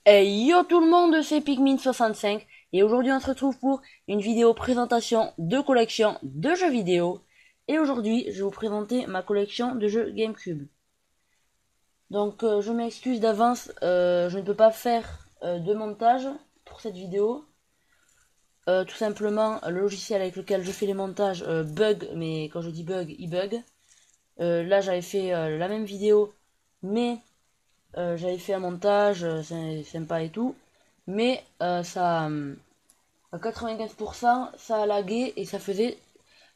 Hey yo tout le monde, c'est Pikmin65 et aujourd'hui on se retrouve pour une vidéo présentation de collection de jeux vidéo. Et aujourd'hui je vais vous présenter ma collection de jeux GameCube. Donc je m'excuse d'avance, je ne peux pas faire de montage pour cette vidéo. Tout simplement le logiciel avec lequel je fais les montages bug, mais quand je dis bug, il bug. Là j'avais fait la même vidéo, mais j'avais fait un montage sympa et tout. Mais à 95%, ça a lagué et ça faisait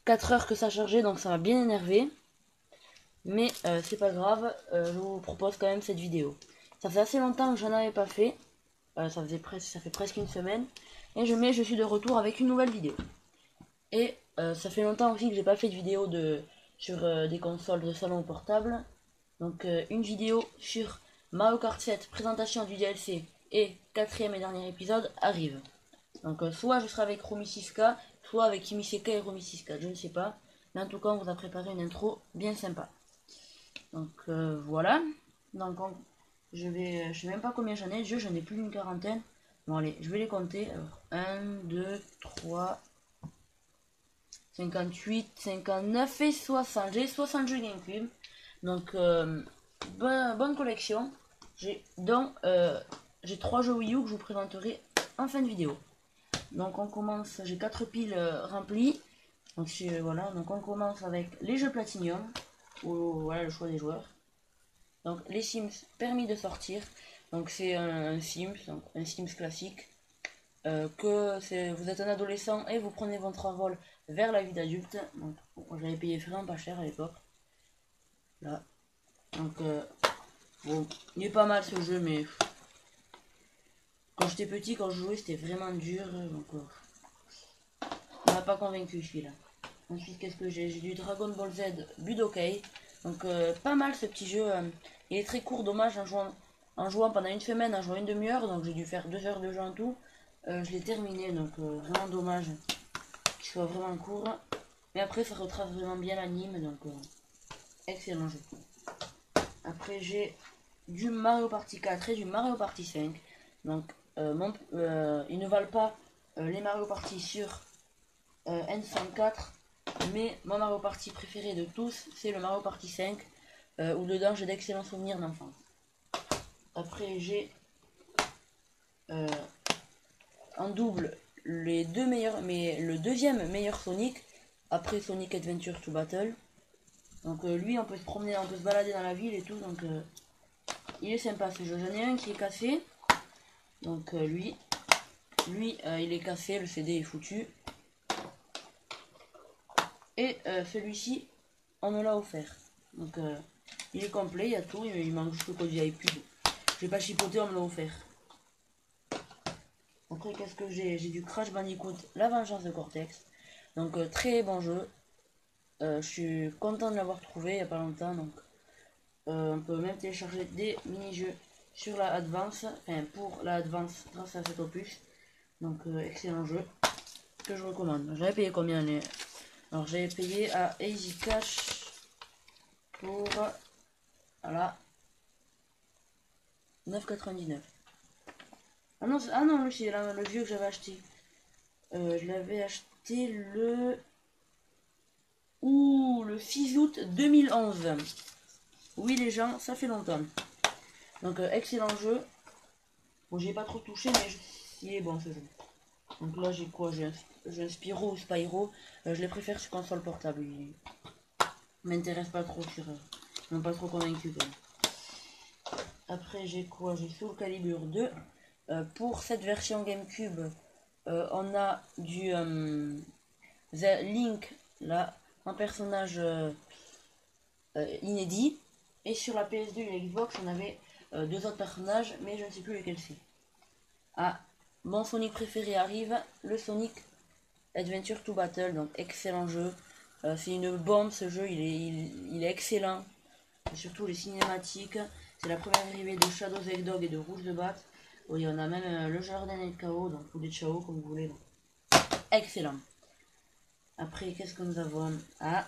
4 heures que ça chargeait, donc ça m'a bien énervé. Mais c'est pas grave, je vous propose quand même cette vidéo. Ça fait assez longtemps que j'en avais pas fait, ça fait presque une semaine. Et je suis de retour avec une nouvelle vidéo. Et ça fait longtemps aussi que j'ai pas fait de vidéo sur des consoles de salon portable. Donc une vidéo sur Mario Kart 7, présentation du DLC et quatrième et dernier épisode arrive. Donc soit je serai avec Romy 6K, soit avec Kimiseka et Romy 6K, je ne sais pas. Mais en tout cas, on vous a préparé une intro bien sympa. Donc voilà. Donc je sais même pas combien j'en ai. J'en ai plus d'une quarantaine. Bon allez, je vais les compter. Alors 1, 2, 3, 58, 59 et 60. J'ai 60 jeux GameCube. Donc bonne collection. J'ai 3 jeux Wii U que je vous présenterai en fin de vidéo. Donc on commence, j'ai 4 piles remplies. Donc voilà, donc on commence avec les jeux Platinum. Où, voilà le choix des joueurs. Donc les Sims permis de sortir. Donc c'est un Sims, donc un Sims classique. Vous êtes un adolescent et vous prenez votre envol vers la vie d'adulte. Donc j'avais payé vraiment pas cher à l'époque. Là. Donc bon, il est pas mal ce jeu, mais quand j'étais petit, quand je jouais, c'était vraiment dur. Donc on m'a pas convaincu celui-là. Ensuite, qu'est-ce que j'ai du Dragon Ball Z Budokai. Donc pas mal ce petit jeu. Il est très court, dommage en jouant pendant une semaine, en jouant une demi-heure. Donc j'ai dû faire 2 heures de jeu en tout. Je l'ai terminé, donc vraiment dommage qu'il soit vraiment court. Mais après, ça retrace vraiment bien l'anime, donc excellent jeu. Après, j'ai du Mario Party 4 et du Mario Party 5. Donc ils ne valent pas les Mario Party sur N64. Mais mon Mario Party préféré de tous, c'est le Mario Party 5, où dedans j'ai d'excellents souvenirs d'enfance. Après j'ai en double les deux meilleurs, mais le deuxième meilleur Sonic, après Sonic Adventure to Battle. Donc lui on peut se promener, on peut se balader dans la ville et tout, donc il est sympa ce jeu. J'en ai un qui est cassé, donc lui il est cassé, le CD est foutu. Et celui-ci, on me l'a offert. Donc il est complet, il y a tout, il manque juste le code VIP. Je vais pas chipoter, on me l'a offert. Après, qu'est-ce que j'ai? J'ai du Crash Bandicoot, La Vengeance de Cortex. Donc très bon jeu. Je suis content de l'avoir trouvé il n'y a pas longtemps. Donc on peut même télécharger des mini-jeux sur la Advance, enfin pour la Advance grâce à cet opus. Donc excellent jeu que je recommande. J'avais payé combien les... Alors j'avais payé à Easy Cash pour voilà 9,99. Ah non, lui c'est le vieux que j'avais acheté. Je l'avais acheté le 6 août 2011. Oui les gens, ça fait longtemps. Donc excellent jeu. Bon j'ai pas trop touché mais il est bon ce jeu. Donc là j'ai quoi? J'ai un Spyro ou Spyro. Je les préfère sur console portable. Ils m'intéressent pas trop sur... ils m'ont pas trop convaincu quand même. Après j'ai quoi? J'ai Soul Calibur 2. Pour cette version GameCube, on a du The Link, là, un personnage inédit. Et sur la PS2 et la Xbox, on avait 2 autres personnages, mais je ne sais plus lesquels c'est. Ah, mon Sonic préféré arrive, le Sonic Adventure to Battle, donc excellent jeu. C'est une bombe ce jeu, il est excellent. Surtout les cinématiques. C'est la première arrivée de Shadow the Hedgehog et de Rouge de Bat. Oui, on a même le jardin et KO, donc ou des Chao comme vous voulez. Donc. Excellent. Après, qu'est-ce que nous avons? Ah,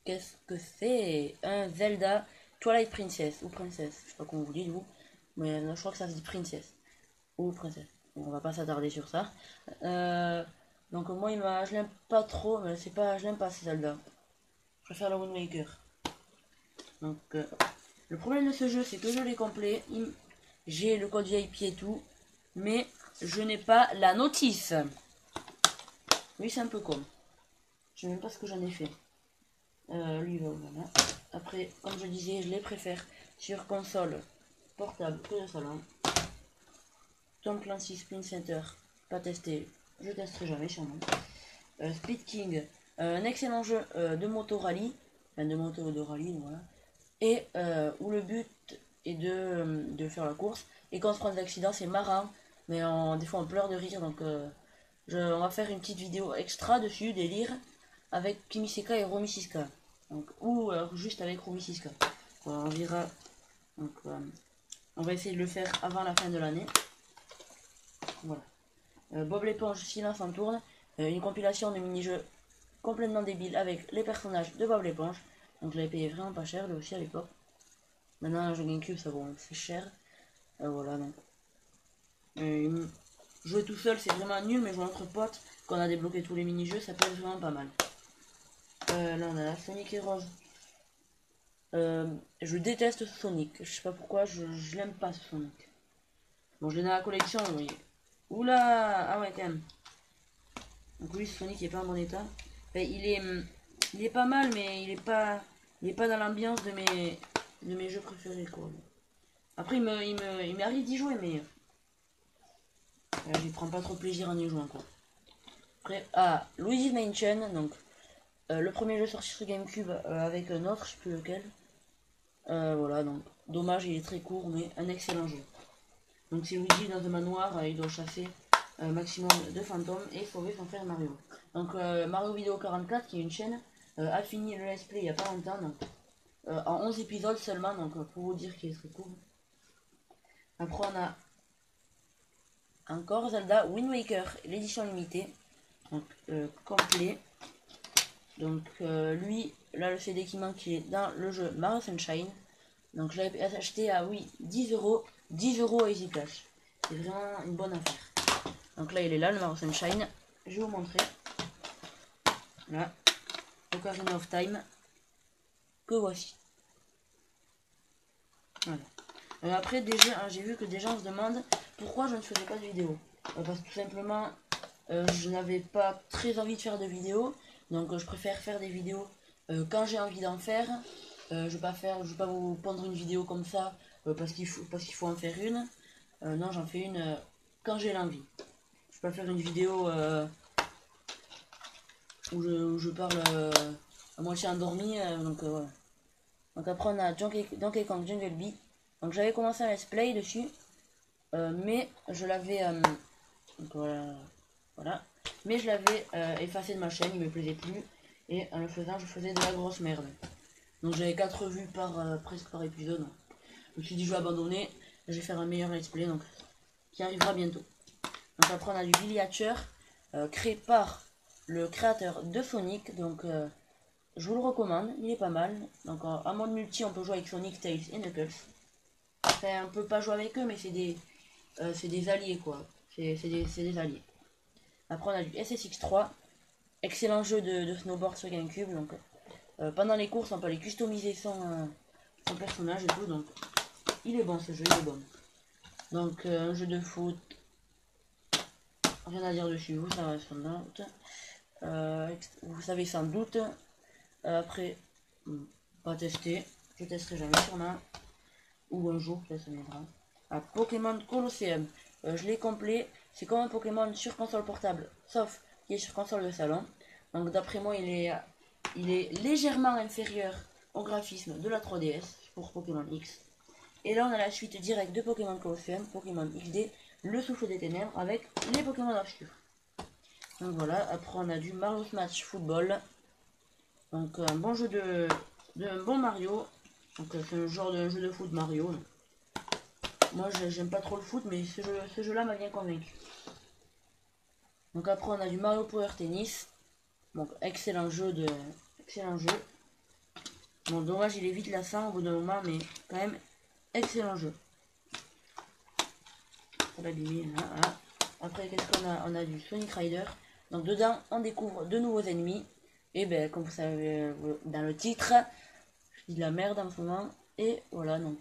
qu'est-ce que c'est? Un Zelda Twilight Princess, ou Princess, je sais pas comment vous dites vous. Mais je crois que ça se dit princesse. Ou princesse. Bon, on va pas s'attarder sur ça. Donc moi, je l'aime pas trop, mais c'est pas, je l'aime pas ces Zelda. Je préfère le Wind Waker. Donc le problème de ce jeu, c'est que je l'ai complet. J'ai le code VIP et tout, mais je n'ai pas la notice. Oui, c'est un peu con. Je ne sais même pas ce que j'en ai fait. Lui, voilà. Après, comme je disais, je les préfère sur console portable que de salon. Tom Clancy Spin Center, pas testé, je testerai jamais sûrement. Speed King, un excellent jeu de moto rallye, enfin de moto de rallye, voilà. Et où le but est de faire la course. Et quand on se prend des accidents, c'est marrant, mais des fois on pleure de rire. Donc on va faire une petite vidéo extra dessus, délire, avec Kimi Seka et Romy Siska. Donc, ou juste avec Romy Siska. Voilà, on verra. Donc, on va essayer de le faire avant la fin de l'année. Voilà. Bob l'éponge, Silence en tourne. Une compilation de mini-jeux complètement débiles avec les personnages de Bob l'éponge. Donc je l'avais payé vraiment pas cher, lui aussi à l'époque. Maintenant, un jeu GameCube, ça bon, c'est cher. Voilà, donc. Jouer tout seul, c'est vraiment nul, mais jouer entre potes, quand on a débloqué tous les mini-jeux, ça peut être vraiment pas mal. Là, on a la Sonic et Rose. Je déteste ce Sonic. Je sais pas pourquoi, je l'aime pas ce Sonic. Bon, je l'ai dans la collection, oui. Oula! Ah ouais, quand même. Donc oui, ce Sonic il est pas en bon état. Enfin, il est pas mal, mais il est pas dans l'ambiance de mes jeux préférés, quoi. Après, il m'arrive d'y jouer, mais j'y prends pas trop de plaisir en y jouant, quoi. Après, Luigi's Mansion, donc le premier jeu sorti sur GameCube avec un autre, je sais plus lequel. Voilà, donc dommage, il est très court, mais un excellent jeu. Donc c'est Luigi dans un manoir, il doit chasser un maximum de fantômes et sauver son frère Mario. Donc Mario Vidéo 44, qui est une chaîne, a fini le let's play il y a pas longtemps, donc, en 11 épisodes seulement, donc pour vous dire qu'il est très court. Après on a encore Zelda Wind Waker, l'édition limitée, donc complet. Donc lui, là le CD qui manque, il est dans le jeu Mario Sunshine. Donc je l'avais acheté à 10 euros à Easy Cash. C'est vraiment une bonne affaire. Donc là il est là, le Mario Sunshine. Je vais vous montrer. Là, Ocarina of Time. Que voici. Voilà. Après, j'ai vu que des gens se demandent pourquoi je ne faisais pas de vidéo. Parce que tout simplement, je n'avais pas très envie de faire de vidéos. Donc je préfère faire des vidéos quand j'ai envie d'en faire. Je vais pas vous pondre une vidéo comme ça parce qu'il faut en faire une. Non, j'en fais une quand j'ai l'envie. Je peux pas faire une vidéo où je parle à moitié endormi. Donc voilà. Donc après on a Donkey Kong Jungle Beat. Donc j'avais commencé un let's play dessus, mais je l'avais voilà. Mais je l'avais effacé de ma chaîne, il me plaisait plus, et en le faisant je faisais de la grosse merde. Donc j'avais 4 vues presque par épisode. Je me suis dit je vais abandonner, je vais faire un meilleur let's play donc qui arrivera bientôt. Donc après on a du Billy Hatcher, créé par le créateur de Sonic, donc je vous le recommande, il est pas mal. Donc en mode multi on peut jouer avec Sonic, Tails et Knuckles. Enfin on peut pas jouer avec eux mais c'est des alliés quoi, c'est des alliés. Après on a du SSX3, excellent jeu de snowboard sur GameCube, donc pendant les courses on peut aller customiser son personnage et tout, donc il est bon ce jeu, il est bon. Donc un jeu de foot, rien à dire dessus, vous savez sans doute. Après, pas testé, je testerai jamais sûrement, ou un jour peut-être ça viendra. Pokémon Colosseum, je l'ai complet, c'est comme un Pokémon sur console portable, sauf qu'il est sur console de salon. Donc d'après moi il est légèrement inférieur au graphisme de la 3DS pour Pokémon X. Et là on a la suite directe de Pokémon Colosseum, Pokémon XD, le souffle des ténèbres avec les Pokémon obscurs. Donc voilà, après on a du Mario Smash Football. Donc un bon jeu un bon Mario. Donc c'est un genre de jeu de foot Mario. Moi j'aime pas trop le foot mais ce jeu là m'a bien convaincu. Donc après on a du Mario Power Tennis. Donc excellent jeu. Bon dommage il est vite lassant au bout d'un moment mais quand même excellent jeu. faut l'abîmer. Hein. Après, qu'est-ce qu'on a? On a du Sonic Rider. Donc dedans, on découvre de nouveaux ennemis. Et ben, comme vous savez dans le titre, je dis de la merde en ce moment. Et voilà, donc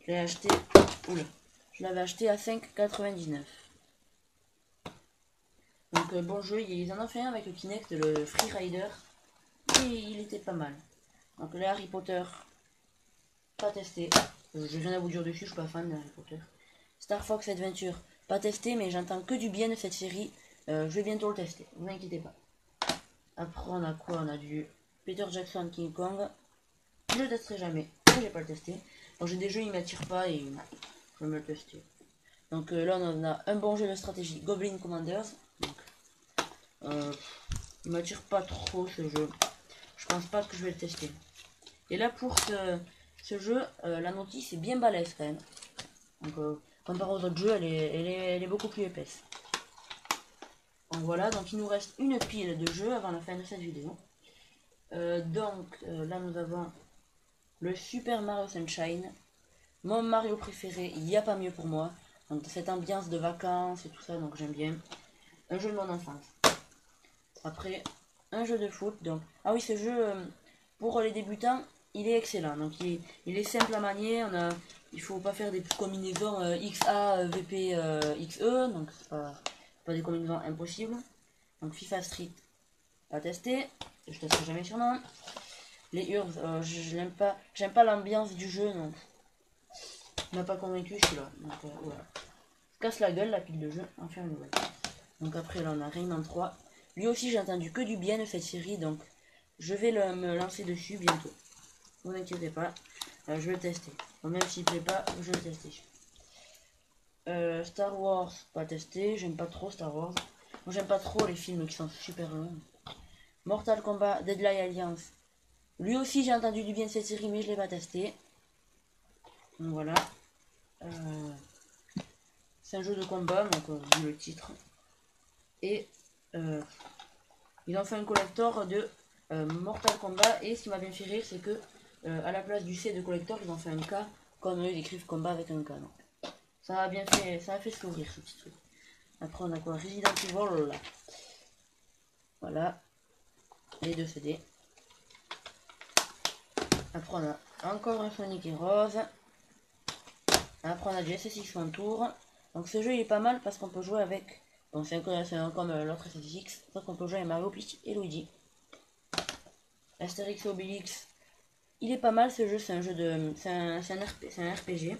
je l'ai acheté. Oula, je l'avais acheté à 5,99. Donc bon jeu, ils en ont fait un avec le Kinect, le Free Rider. Et il était pas mal. Donc le Harry Potter, pas testé. Je viens à vous dire dessus, je suis pas fan de Harry Potter. Star Fox Adventure, pas testé, mais j'entends que du bien de cette série. Je vais bientôt le tester, ne vous inquiétez pas. Après on a quoi? On a du Peter Jackson King Kong. Je le testerai jamais, je vais pas le tester. Donc j'ai des jeux, ils m'attirent pas et je vais me le tester. Donc là on a un bon jeu de stratégie, Goblin Commanders. Donc, il m'attire pas trop ce jeu. Je pense pas que je vais le tester. Et là pour ce jeu, la notice est bien balèze quand même. Donc comparé aux autres jeux, elle est beaucoup plus épaisse. Donc voilà, donc il nous reste une pile de jeux avant la fin de cette vidéo. Là nous avons le Super Mario Sunshine. Mon Mario préféré, il n'y a pas mieux pour moi. Donc cette ambiance de vacances et tout ça, donc j'aime bien. Un jeu de mon enfance. Après, un jeu de foot. Donc, ah oui, ce jeu, pour les débutants, il est excellent. Donc il est simple à manier. Il faut pas faire des combinaisons XA, VP, XE. Donc c'est pas des combinaisons impossibles. Donc FIFA Street, à tester. Je testerai jamais sûrement. Les Urges, j'aime pas l'ambiance du jeu, donc il m'a pas convaincu celui-là. Donc voilà. Casse la gueule la pile de jeu, en faire une nouvelle. Donc après là on a Rayman 3. Lui aussi j'ai entendu que du bien de cette série, donc je vais me lancer dessus bientôt. Ne vous inquiétez pas, je vais le tester. Bon, même s'il plaît pas, je vais le tester. Star Wars, pas testé, j'aime pas trop Star Wars. Moi j'aime pas trop les films qui sont super longs. Mortal Kombat, Deadly Alliance. Lui aussi j'ai entendu du bien de cette série mais je l'ai pas testé. Donc voilà. C'est un jeu de combat, donc vu le titre. Et ils ont fait un collector de Mortal Kombat. Et ce qui m'a bien fait rire, c'est que à la place du C de collector, ils ont fait un K, comme eux ils écrivent combat avec un K. Donc. Ça m'a bien fait, ça m'a fait sourire ce petit truc. Après on a quoi? Resident Evil. Voilà. Les deux CD. Après on a encore un Sonic et Rose. Après on a du SSX One Tour. Donc ce jeu il est pas mal parce qu'on peut jouer avec. Bon c'est comme l'autre SSX. Donc on peut jouer avec Mario, Peach et Luigi. Astérix et Obélix. Il est pas mal ce jeu, c'est un jeu de. C'est un RPG.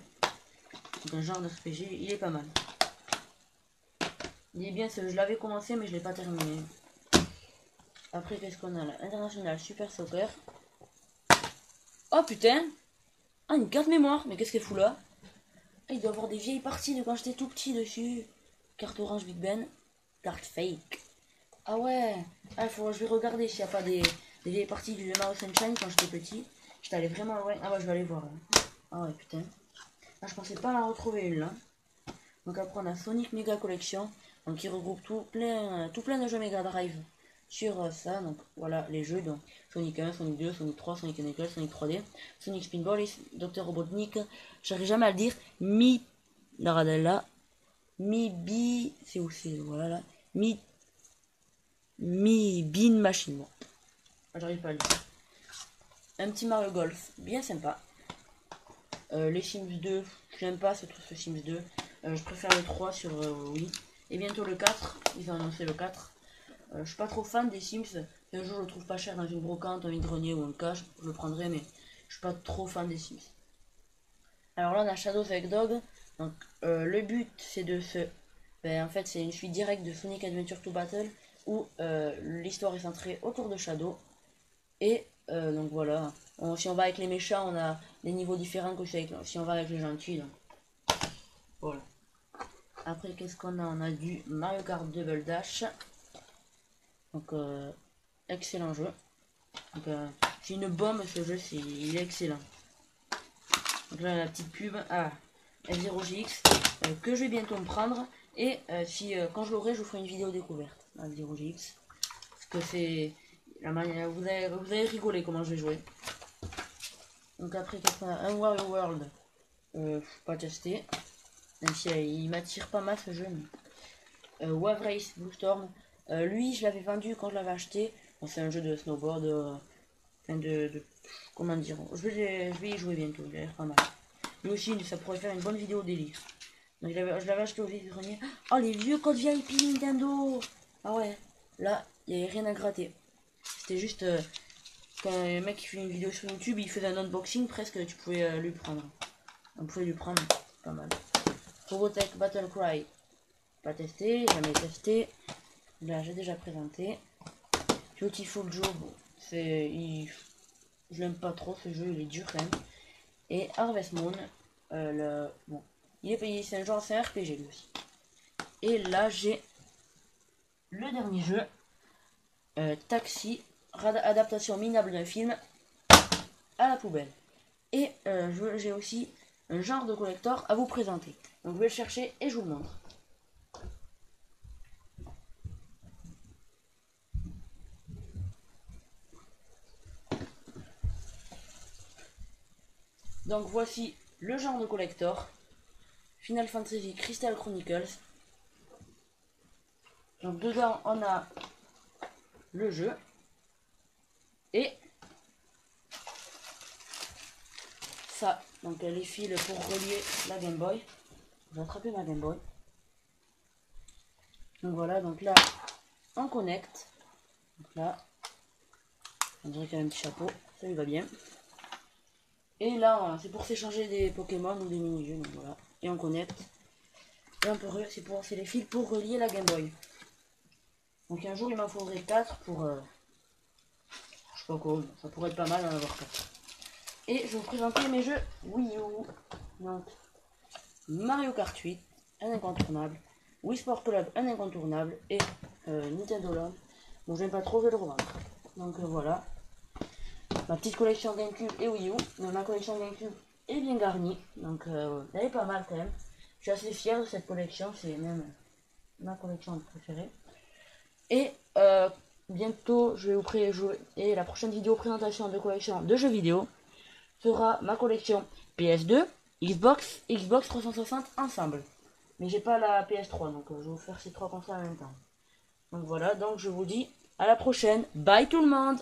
Donc un genre de RPG, il est pas mal. Il est bien ce jeu, je l'avais commencé mais je l'ai pas terminé. Après qu'est-ce qu'on a là? International Super Soccer. Oh putain! Ah une carte mémoire, mais qu'est-ce qu'elle fout là? Ah, il doit y avoir des vieilles parties de quand j'étais tout petit dessus. Carte orange Big Ben. Carte fake. Ah ouais. Ah, je vais regarder s'il n'y a pas des vieilles parties du Mario Sunshine quand j'étais petit. J'étais allé vraiment loin. Ah ouais, je vais aller voir. Là. Ah ouais, putain. Ah, je pensais pas en retrouver une là. Donc après on a Sonic Mega Collection. Donc qui regroupe tout plein de jeux Mega Drive sur ça. Donc voilà les jeux. Donc Sonic 1, Sonic 2, Sonic 3, Sonic Knuckles, Sonic 3D, Sonic Spinball, Dr Robotnik. J'arrive jamais à le dire. Là. Mi c'est où c'est? Voilà là. Mi Bean Machine. Bon. J'arrive pas à le dire. Un petit Mario Golf, bien sympa. Les Sims 2, j'aime pas ce Sims 2. Je préfère le 3 sur Wii. Et bientôt le 4, ils ont annoncé le 4. Je suis pas trop fan des Sims. Si un jour je le trouve pas cher dans une brocante, un grenier ou un cache, je le prendrai, mais je suis pas trop fan des Sims. Alors là on a Shadows avec Dog. Donc le but c'est de se... en fait c'est une suite directe de Sonic Adventure 2 Battle où l'histoire est centrée autour de Shadow. Et donc voilà, si on va avec les méchants, on a des niveaux différents que si on va avec les gentils. Donc. Voilà. Après, qu'est-ce qu'on a? On a du Mario Kart Double Dash. Donc, excellent jeu. Donc, c'est une bombe ce jeu, il est excellent. Donc là, la petite pub. Ah, F0GX, que je vais bientôt me prendre. Et quand je l'aurai, je vous ferai une vidéo découverte. F0GX. Parce que c'est... La manière, vous avez rigolé comment je vais jouer. Donc après qu'est-ce qu'on a? Un Wario World, pas testé. Même si il m'attire pas mal ce jeu. Wave Race Blue Storm. Lui, je l'avais vendu quand je l'avais acheté. Bon, c'est un jeu de snowboard. Comment dire, je vais y jouer bientôt. Il a l'air pas mal. Lui aussi, ça pourrait faire une bonne vidéo délire. Donc je l'avais acheté au vide-grenier. Oh, les vieux codes VIP Nintendo. Ah ouais, là, il n'y avait rien à gratter. C'était juste quand un mec qui fait une vidéo sur YouTube, il faisait un unboxing, presque tu pouvais lui prendre. On pouvait lui prendre, pas mal. Robotech Battle Cry, pas testé, jamais testé. Là, j'ai déjà présenté. Beautiful Joe, bon, je l'aime pas trop ce jeu, il est dur quand même. Et Harvest Moon, bon, il est payé, c'est un RPG lui aussi. Et là, j'ai le dernier jeu, Taxi, adaptation minable d'un film, à la poubelle. Et j'ai aussi un genre de collector à vous présenter. Donc je vais le chercher et je vous le montre. Donc voici le genre de collector. Final Fantasy Crystal Chronicles. Donc dedans on a le jeu. Et ça, donc les fils pour relier la Game Boy. Je vais attraper ma Game Boy. Donc voilà, donc là on connecte. Donc là, on dirait qu'il y a un petit chapeau, ça lui va bien. Et là, c'est pour s'échanger des Pokémon ou des mini-jeux, donc voilà. Et on connecte. Et on peut c'est les fils pour relier la Game Boy. Donc un jour il m'en faudrait 4 pour je sais pas quoi, ça pourrait être pas mal d'en avoir 4. Et je vais vous présenter mes jeux Wii U. Donc Mario Kart 8, un incontournable. Wii Sport Club, un incontournable. Et Nintendo Land. Donc j'aime pas trop, je vais le revendre. Donc voilà. Ma petite collection GameCube et Wii U. Donc ma collection GameCube est bien garnie. Donc elle est pas mal quand même. Je suis assez fier de cette collection. C'est même ma collection préférée. Et bientôt je vais vous jouer. Et la prochaine vidéo présentation de collection de jeux vidéo sera ma collection PS2, Xbox 360 ensemble. Mais j'ai pas la PS3, donc je vais vous faire ces trois consoles en même temps. Donc voilà, donc je vous dis à la prochaine. Bye tout le monde!